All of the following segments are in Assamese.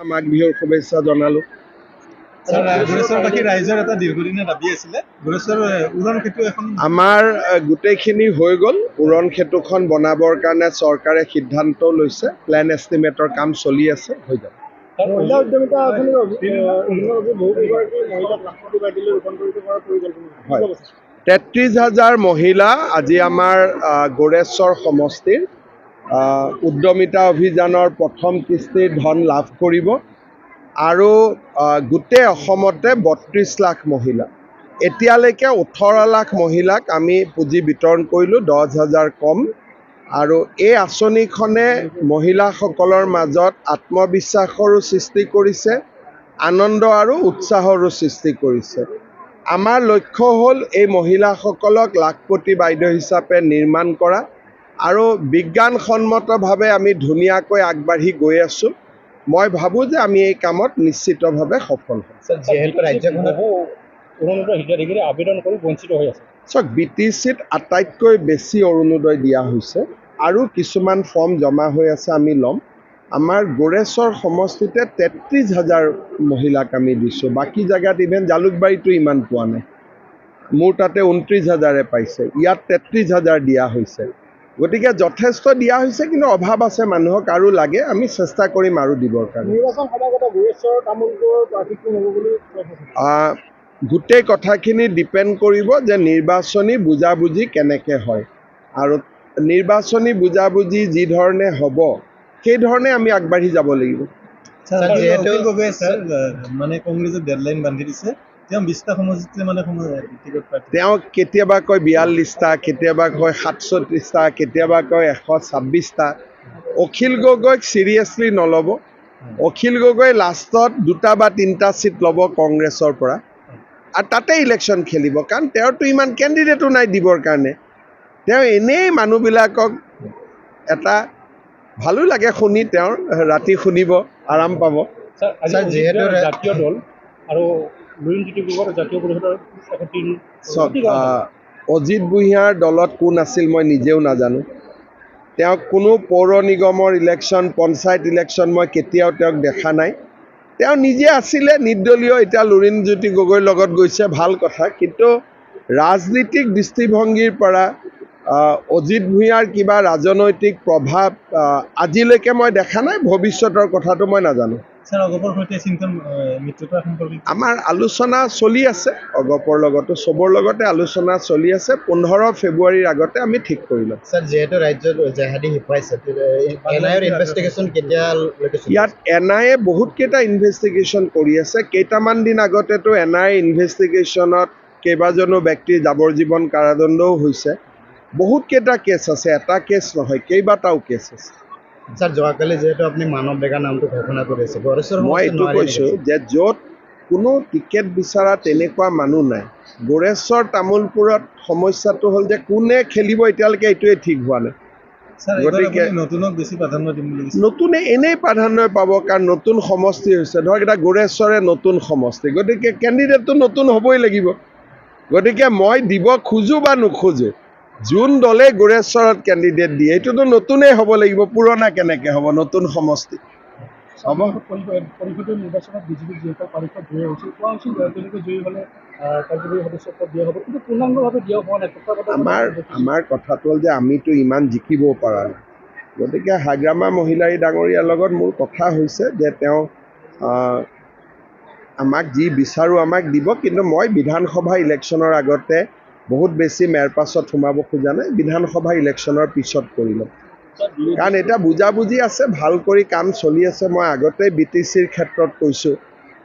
মাঘ বিহুৰ শুভেচ্ছা জনালো। গুৰেশ্বৰবাসী ৰাইজৰ এটা দীৰ্ঘদিনীয়া দাবী আছিলে গুৰেশ্বৰ উৰণ সেতু এখন আমাৰ গোটেইখিনি হৈ গ'ল। উৰণ সেতুখন বনাবৰ কাৰণে চৰকাৰে সিদ্ধান্ত লৈছে, প্লেন এষ্টিমেটৰ কাম চলি আছে, হৈ যাব। মহিলা উদ্যমিতা আঁচনিৰ অধীনত বহুকেইগৰাকী মহিলাক লাখপতি বাইদেউলৈ ৰূপান্তৰিত কৰাৰ পৰিকল্পনা হয়, 33,000 মহিলা আজি আমাৰ গোৰেশ্বৰ সমষ্টিৰ উদ্যমিতা অভিযানৰ প্ৰথম কিস্তিৰ ধন লাভ কৰিব আৰু গোটেই অসমতে 32 লাখ মহিলা, এতিয়ালৈকে 18 লাখ মহিলাক আমি পুঁজি বিতৰণ কৰিলোঁ, 10,000 কম। আৰু এই আঁচনিখনে মহিলাসকলৰ মাজত আত্মবিশ্বাসৰো সৃষ্টি কৰিছে, আনন্দ আৰু উৎসাহৰো সৃষ্টি কৰিছে। আমাৰ লক্ষ্য হ'ল এই মহিলাসকলক লাখপতি বাইদেউ হিচাপে নিৰ্মাণ কৰা আৰু বিজ্ঞানসন্মতভাৱে আমি ধুনীয়াকৈ আগবাঢ়ি গৈ আছোঁ। মই ভাবোঁ যে আমি এই কামত নিশ্চিতভাৱে সফল হ'ম। যিহেতু ৰাজ্যখনত অৰুণোদয় হিতাধিকাৰী আবেদন কৰি বঞ্চিত হৈ আছে। চাওক, BTCত আটাইতকৈ বেছি অৰুণোদয় দিয়া হৈছে আৰু কিছুমান ফৰ্ম জমা হৈ আছে, আমি ল'ম। আমাৰ গোৰেশ্বৰ সমষ্টিতে 33,000 মহিলাক আমি দিছোঁ, বাকী জেগাত ইভেন জালুকবাৰীতো ইমান পোৱা নাই। মোৰ তাতে 29,000 পাইছে, ইয়াত 33,000 দিয়া হৈছে। গতিকে যথেষ্ট দিয়া হৈছে, কিন্তু অভাৱ আছে, মানুহক আৰু লাগে, আমি চেষ্টা কৰিম আৰু দিবৰ কাৰণে। নিৰ্বাচন সমাগত গুৰেশ্বৰ তামোলপুৰৰ প্ৰাৰ্থী কোন হ'ব বুলি গোটেই কথাখিনি ডিপেণ্ড কৰিব যে নিৰ্বাচনী বুজাবুজি কেনেকৈ হয়, আৰু নিৰ্বাচনী বুজাবুজি যি ধৰণে হ'ব সেইধৰণে আমি আগবাঢ়ি যাব লাগিব। অখিল গগৈয়ে মানে কংগ্ৰেছে ডেডলাইন বান্ধি দিছে, তেওঁ 20টা সমষ্টিতে মানে ব্যক্তিগত প্ৰাৰ্থী। তেওঁ কেতিয়াবা কয় 42টা, কেতিয়াবা কয় 67টা, কেতিয়াবা কয় 126টা। অখিল গগৈক চিৰিয়াছলি নল'ব। অখিল গগৈ লাষ্টত 2টা বা 3টা চিট ল'ব কংগ্ৰেছৰ পৰা আৰু তাতে ইলেকশ্যন খেলিব, কাৰণ তেওঁৰতো ইমান কেণ্ডিডেটো নাই দিবৰ কাৰণে। তেওঁ এনেই মানুহবিলাকক এটা ভালো লাগে শুনি, তেওঁৰ ৰাতি শুনিব, আৰাম পাব। যিহেতু জাতীয় দল আৰু লুৰিণজ্যোতি গগৈৰ জাতীয় পৰিষদৰ চব অজিত ভূঞাৰ দলত কোন আছিল মই নিজেও নাজানো। তেওঁক কোনো পৌৰ নিগমৰ ইলেকশ্যন, পঞ্চায়ত ইলেকশ্যন মই কেতিয়াও তেওঁক দেখা নাই। তেওঁ নিজে আছিলে নিৰ্দলীয়, এতিয়া লুৰিণজ্যোতি গগৈৰ লগত গৈছে, ভাল কথা। কিন্তু ৰাজনীতিক দৃষ্টিভংগীৰ পৰা অজিত ভূঞাৰ কিবা ৰাজনৈতিক প্ৰভাৱ আজিলৈকে মই দেখা নাই, ভৱিষ্যতৰ কথাটো মই নাজানো। অগপৰ সৈতে চিন্তন মিত্ৰতা সম্পৰ্কিত আমাৰ আলোচনা চলি আছে, অগপৰ লগতো চবৰ লগতে আলোচনা চলি আছে। 15 ফেব্ৰুৱাৰীৰ আগতে আমি ঠিক কৰি ল'ম। যিহেতু ৰাজ্যত জেহাদী হিফাইছে, এনআইৰ ইনভেষ্টিগেশ্যন কেতিয়ালৈকে? ইয়াত NIA বহুত কেইটা ইনভেষ্টিগেশ্যন কৰি আছে। কেইটামান দিন আগতেতো NIA ইনভেষ্টিগেশ্যনত কেইবাজনো ব্যক্তিৰ যাৱজ্জীৱন কাৰাদণ্ডও হৈছে। বহুত কেইটা কেছ আছে, এটা কেছ নহয়, কেইবাটাও কেছ আছে। যোৱাকালি যিহেতু আপুনি মানৱ ডেকাৰ নামটো ঘোষণা কৰিছে, মই এইটো কৈছোঁ যে য'ত কোনো টিকেট বিচৰা তেনেকুৱা মানুহ নাই। গোৰেশ্বৰ তামোলপুৰত সমস্যাটো হ'ল যে কোনে খেলিব এতিয়ালৈকে এইটোৱে ঠিক হোৱা নাই। গতিকে নতুনক বেছি প্ৰাধান্য দিম বুলি নতুনে এনেই প্ৰাধান্য পাব, কাৰণ নতুন সমষ্টি হৈছে। ধৰক এতিয়া গোৰেশ্বৰে নতুন সমষ্টি, গতিকে কেণ্ডিডেটটো নতুন হ'বই লাগিব। গতিকে মই দিব খোজোঁ বা নোখোজোঁ, যোন দলে গোৰেশ্বৰত কেণ্ডিডেট দিয়ে এইটোতো নতুনেই হ'ব লাগিব, পুৰণা কেনেকৈ হ'ব, নতুন সমষ্টি হ'ব। পৰিষদীয় নিৰ্বাচনত বিজেপি যিসকল পাৰিষদ জয়ী হৈছিল, কোৱা হৈছিল তেওঁলোকে জয়ী হ'লে কাৰ্যবাহী সদস্যত্ব দিয়া হ'ব, কিন্তু পূৰ্ণাংগভাৱে দিয়া হোৱা নাই। আমাৰ কথাটো হ'ল যে আমিতো ইমান জিকিবও পৰা নাই। গতিকে হাগ্ৰামা মহিলাই ডাঙৰীয়াৰ লগত মোৰ কথা হৈছে যে তেওঁ আমাক যি বিচাৰোঁ আমাক দিব, কিন্তু মই বিধানসভা ইলেকশ্যনৰ আগতে বহুত বেছি মেৰপাছত সোমাব খোজা নাই। বিধানসভা ইলেকশ্যনৰ পিছত কৰি ল'ম, কাৰণ এতিয়া বুজাবুজি আছে, ভাল কৰি কাম চলি আছে। মই আগতেই BTCৰ ক্ষেত্ৰত কৈছোঁ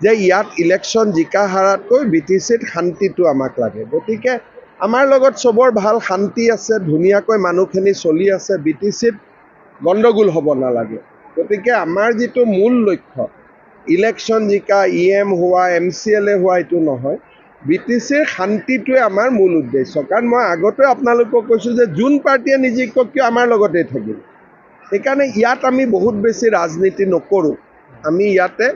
যে ইয়াত ইলেকশ্যন জিকা হাৰাতকৈ BTCত শান্তিটো আমাক লাগে। গতিকে আমাৰ লগত চবৰ ভাল শান্তি আছে, ধুনীয়াকৈ মানুহখিনি চলি আছে। BTCত গণ্ডগোল হ'ব নালাগে। গতিকে আমাৰ যিটো মূল লক্ষ্য, ইলেকশ্যন জিকা, EM হোৱা, MCLA হোৱা, এইটো নহয়। BTCৰ শান্তিটোৱে আমাৰ মূল উদ্দেশ্য। কাৰণ মই আগতে আপোনালোকক কৈছোঁ যে যোন পাৰ্টীয়ে নিজিকক কিয় আমাৰ লগতেই থাকিব। সেইকাৰণে ইয়াত আমি বহুত বেছি ৰাজনীতি নকৰোঁ, আমি ইয়াতে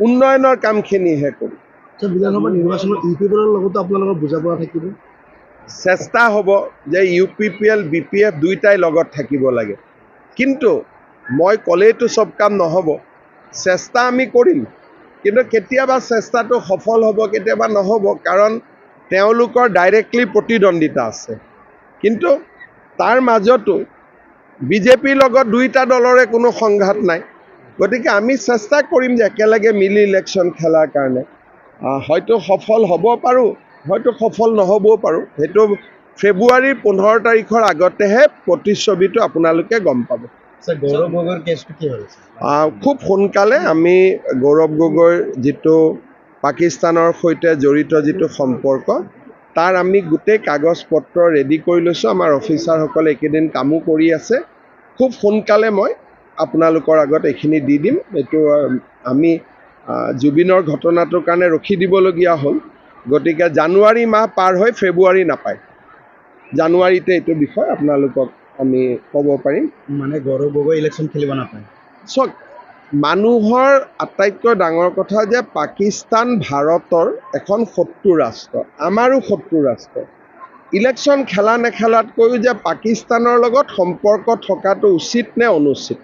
উন্নয়নৰ কামখিনিহে কৰোঁ। বিধানসভা নিৰ্বাচনত UPPৰ লগতো আপোনালোকৰ বুজাপৰা থাকিব। চেষ্টা হ'ব যে UPPL, BPF দুইটাই লগত থাকিব লাগে। কিন্তু মই ক'লেইতো চব কাম নহ'ব। চেষ্টা আমি কৰিম, কিন্তু কেতিয়াবা চেষ্টাটো সফল হ'ব, কেতিয়াবা নহ'ব, কাৰণ তেওঁলোকৰ ডাইৰেক্টলি প্ৰতিদ্বন্দ্বিতা আছে। কিন্তু তাৰ মাজতো বিজেপিৰ লগত দুইটা দলৰে কোনো সংঘাত নাই, গতিকে আমি চেষ্টা কৰিম যে একেলগে মিলি ইলেকশ্যন খেলাৰ কাৰণে। হয়তো সফল হ'ব পাৰোঁ, হয়তো সফল নহ'বও পাৰোঁ। সেইটো ফেব্ৰুৱাৰীৰ 15 তাৰিখৰ আগতেহে প্ৰতিচ্ছবিটো আপোনালোকে গম পাব। স্যাৰ গৌৰব গগৈৰ কেছটো কি হ'ল? খুব সোনকালে আমি গৌৰৱ গগৈৰ যিটো পাকিস্তানৰ সৈতে জড়িত যিটো সম্পৰ্ক, তাৰ আমি গোটেই কাগজ পত্ৰ ৰেডি কৰি লৈছোঁ। আমাৰ অফিচাৰসকলে এইকেইদিন কামো কৰি আছে। খুব সোনকালে মই আপোনালোকৰ আগত এইখিনি দি দিম। এইটো আমি জুবিনৰ ঘটনাটোৰ কাৰণে ৰখি দিবলগীয়া হ'ল, গতিকে জানুৱাৰী মাহ পাৰ হৈ ফেব্ৰুৱাৰী নাপায়, জানুৱাৰীতে এইটো বিষয় আপোনালোকক আমি ক'ব পাৰিম। মানে গৌৰৱ গগৈ ইলেকশ্যন খেলিব নাপায়। চাওক, মানুহৰ আটাইতকৈ ডাঙৰ কথা যে পাকিস্তান ভাৰতৰ এখন শত্ৰু ৰাষ্ট্ৰ, আমাৰো শত্ৰু ৰাষ্ট্ৰ। ইলেকশ্যন খেলা নেখেলাতকৈও যে পাকিস্তানৰ লগত সম্পৰ্ক থকাটো উচিত নে অনুচিত,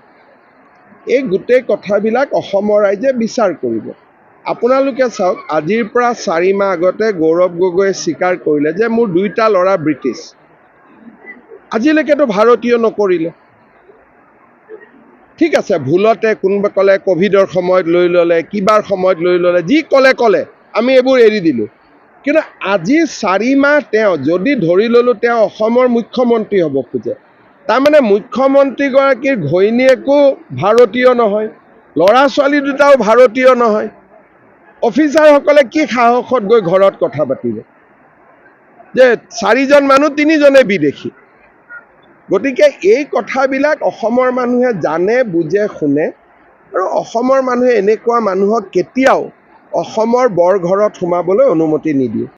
এই গোটেই কথাবিলাক অসমৰ ৰাইজে বিচাৰ কৰিব। আপোনালোকে চাওক, আজিৰ পৰা 4 মাহ আগতে গৌৰৱ গগৈয়ে স্বীকাৰ কৰিলে যে মোৰ 2টা ল'ৰা ব্ৰিটিছ। আজিলৈকেতো ভাৰতীয় নকৰিলে। ঠিক আছে, ভুলতে কোনোবা ক'লে ক'ভিডৰ সময়ত লৈ ল'লে, কিবাৰ সময়ত লৈ ল'লে, যি ক'লে আমি এইবোৰ এৰি দিলোঁ। কিন্তু আজি 4 মাহ তেওঁ যদি ধৰি ল'লোঁ তেওঁ অসমৰ মুখ্যমন্ত্ৰী হ'ব খোজে, তাৰমানে মুখ্যমন্ত্ৰীগৰাকীৰ ঘৈণীয়েকো ভাৰতীয় নহয়, ল'ৰা ছোৱালী দুটাও ভাৰতীয় নহয়। অফিচাৰসকলে কি সাহসত গৈ ঘৰত কথা পাতিব যে 4জন মানুহ 3জনে বিদেশী? গতিকে এই কথাবিলাক অসমৰ মানুহে জানে, বুজে, শুনে, আৰু অসমৰ মানুহে এনেকুৱা মানুহক কেতিয়াও অসমৰ বৰঘৰত সোমাবলৈ অনুমতি নিদিয়ে।